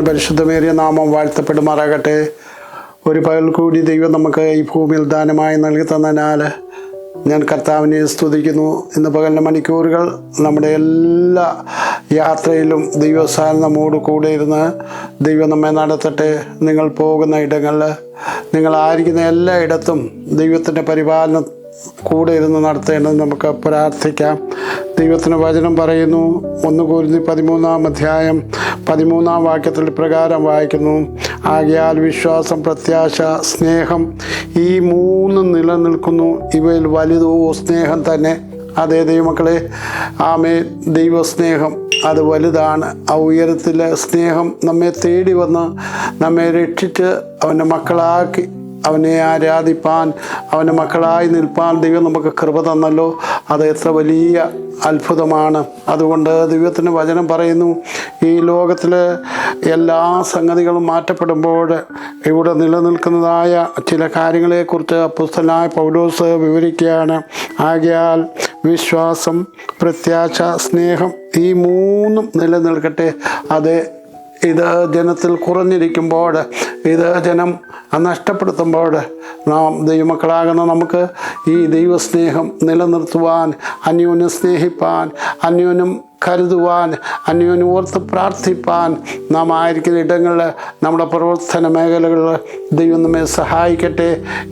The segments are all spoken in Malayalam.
പരിശുദ്ധമേറിയ നാമം വാഴ്ത്തപ്പെടുമാറാകട്ടെ. ഒരു പകൽ കൂടി ദൈവം നമുക്ക് ഈ ഭൂമിയിൽ ദാനമായി നൽകി തന്നതിനാൽ ഞാൻ കർത്താവിനെ സ്തുതിക്കുന്നു. ഇന്ന് പകലിൻ്റെ മണിക്കൂറുകൾ നമ്മുടെ എല്ലാ യാത്രയിലും ദൈവസ്ഥാനം നമ്മോട് കൂടെ ഇരുന്ന് ദൈവം നമ്മെ നടത്തട്ടെ. നിങ്ങൾ പോകുന്ന ഇടങ്ങളിൽ, നിങ്ങളായിരിക്കുന്ന എല്ലായിടത്തും ദൈവത്തിൻ്റെ പരിപാലനം കൂടെ ഇരുന്ന് നടത്തേണ്ടത് നമുക്ക് പ്രാർത്ഥിക്കാം. ദൈവത്തിൻ്റെ വചനം പറയുന്നു, 1 കൊരിന്ത്യർ 13 വാക്യത്തിൽ പ്രകാരം വായിക്കുന്നു, ആകയാൽ വിശ്വാസം, പ്രത്യാശ, സ്നേഹം ഈ 3 നിലനിൽക്കുന്നു, ഇവയിൽ വലുതോ സ്നേഹം തന്നെ. അതേ ദൈവമക്കളെ, ദൈവസ്നേഹം അത് വലുതാണ്. ആ ഉയരത്തിലെ സ്നേഹം നമ്മെ തേടി വന്ന് നമ്മെ രക്ഷിച്ച് അവൻ്റെ മക്കളാക്കി അവനെ ആരാധിപ്പാൻ, അവൻ്റെ മക്കളായി നിൽപ്പാൻ ദൈവം നമുക്ക് കൃപ തന്നല്ലോ. അത് എത്ര വലിയ അത്ഭുതമാണ്. അതുകൊണ്ട് ദൈവത്തിൻ്റെ വചനം പറയുന്നു, ഈ ലോകത്തിലെ എല്ലാ സംഗതികളും മാറ്റപ്പെടുമ്പോൾ ഇവിടെ നിലനിൽക്കുന്നതായ ചില കാര്യങ്ങളെക്കുറിച്ച് അപ്പോസ്തലനായ പൗലോസ് വിവരിക്കുകയാണ്. ആകയാൽ വിശ്വാസം, പ്രത്യാശ, സ്നേഹം ഈ 3 നിലനിൽക്കട്ടെ. ഇത് ജനത്തിൽ കുറഞ്ഞിരിക്കുമ്പോൾ, ഇത് ജനം നഷ്ടപ്പെടുത്തുമ്പോൾ നാം ദൈവമക്കളാകുന്ന നമുക്ക് ഈ ദൈവസ്നേഹം നിലനിർത്തുവാൻ, അന്യോന്യം സ്നേഹിപ്പാൻ, അന്യോന്യം കരുതുവാൻ, അന്യോന്യം ഓർത്ത് പ്രാർത്ഥിപ്പാൻ നാം ആയിരിക്കുന്ന ഇടങ്ങളിൽ, നമ്മുടെ പ്രവർത്തന മേഖലകളിൽ ദൈവം നമ്മെ സഹായിക്കട്ടെ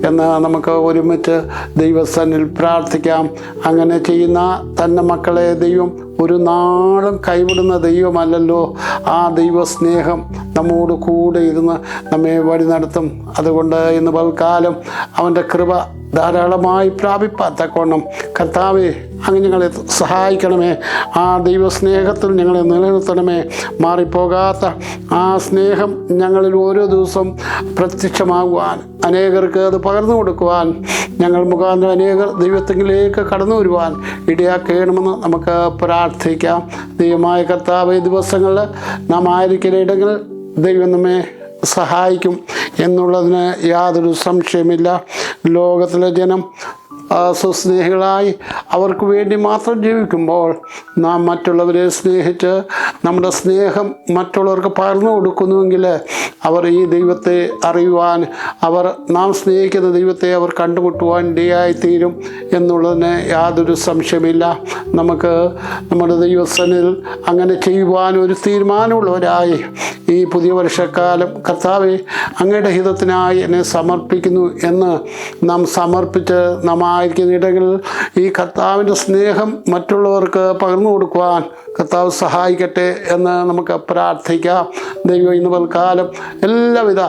എന്ന് നമുക്ക് ഒരുമിച്ച് ദൈവസന്നിധിയിൽ പ്രാർത്ഥിക്കാം. അങ്ങനെ ചെയ്യുന്ന തൻ്റെ മക്കളെ ദൈവം ഒരു നാളും കൈവിടുന്ന ദൈവമല്ലല്ലോ. ആ ദൈവസ്നേഹം നമ്മോട് കൂടെ ഇരുന്ന് നമ്മെ വഴി നടത്തും. അതുകൊണ്ട് ഇന്ന് പൽക്കാലം അവൻ്റെ കൃപ ധാരാളമായി പ്രാപിപ്പാൻ തക്കവണ്ണം കർത്താവേ, അങ്ങ് ഞങ്ങളെ സഹായിക്കണമേ. ആ ദൈവസ്നേഹത്തിൽ ഞങ്ങളെ നിലനിർത്തണമേ. മാറിപ്പോകാത്ത ആ സ്നേഹം ഞങ്ങളിൽ ഓരോ ദിവസം പ്രത്യക്ഷമാകുവാൻ, അനേകർക്ക് അത് പകർന്നു കൊടുക്കുവാൻ, ഞങ്ങൾ മുഖാന്തരം അനേകർ ദൈവത്തിലേക്ക് കടന്നു വരുവാൻ ഇടയാക്കണമെന്ന് നമുക്ക് പ്രാർത്ഥിക്കാം. ദൈവമായ കർത്താവ്, ഈ ദിവസങ്ങളിൽ നാം ആയിരിക്കുന്ന ഇടങ്ങളിൽ ദൈവം നമ്മെ സഹായിക്കും എന്നുള്ളതിന് യാതൊരു സംശയമില്ല. ലോകത്തിലെ ജനം സ്വസ്നേഹികളായി അവർക്ക് വേണ്ടി മാത്രം ജീവിക്കുമ്പോൾ നാം മറ്റുള്ളവരെ സ്നേഹിച്ച് നമ്മുടെ സ്നേഹം മറ്റുള്ളവർക്ക് പകർന്നു കൊടുക്കുന്നുവെങ്കിൽ അവർ ഈ ദൈവത്തെ അറിയുവാൻ, നാം സ്നേഹിക്കുന്ന ദൈവത്തെ അവർ കണ്ടുമുട്ടുവാൻ ഇടയായിത്തീരും എന്നുള്ളതിന് യാതൊരു സംശയമില്ല. നമുക്ക് നമ്മുടെ ദൈവസന്നിധിയിൽ അങ്ങനെ ചെയ്യുവാൻ ഒരു തീരുമാനമുള്ളവരായി ഈ പുതിയ വർഷക്കാലം കർത്താവേ, അങ്ങയുടെ ഹിതത്തിനായി എന്നെ സമർപ്പിക്കുന്നു എന്ന് നാം സമർപ്പിച്ച് നാം ആയിരിക്കുന്ന ഇടങ്ങളിൽ ഈ കർത്താവിൻ്റെ സ്നേഹം മറ്റുള്ളവർക്ക് പകർന്നു കൊടുക്കുവാൻ കർത്താവ് സഹായിക്കട്ടെ എന്ന് നമുക്ക് പ്രാർത്ഥിക്കാം. ദൈവം ഇന്ന് പൽക്കാലം എല്ലാവിധ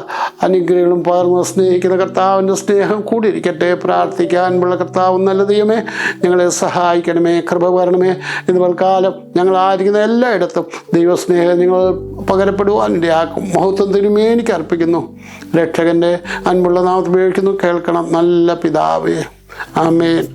അനുഗ്രഹങ്ങളും പകർന്ന് സ്നേഹിക്കുന്ന കർത്താവിൻ്റെ സ്നേഹം കൂടിയിരിക്കട്ടെ. പ്രാർത്ഥിക്കാനുള്ള കർത്താവ് നല്ല ദൈവമേ, ഞങ്ങളെ സഹായിക്കണമേ, കൃപ വരണമേ. ഇന്ന് പൽക്കാലം ഞങ്ങളായിരിക്കുന്ന എല്ലായിടത്തും ദൈവസ്നേഹം നിങ്ങൾ പകരപ്പെടുവാൻ ഇടയാക്കും. മഹത്വം തിരുമേനിക്ക് അർപ്പിക്കുന്നു. രക്ഷകൻ്റെ അൻപുള്ള നാമത്തിൽ ഉപയോഗിക്കുന്നു. കേൾക്കണം നല്ല പിതാവേ. ആമേൻ.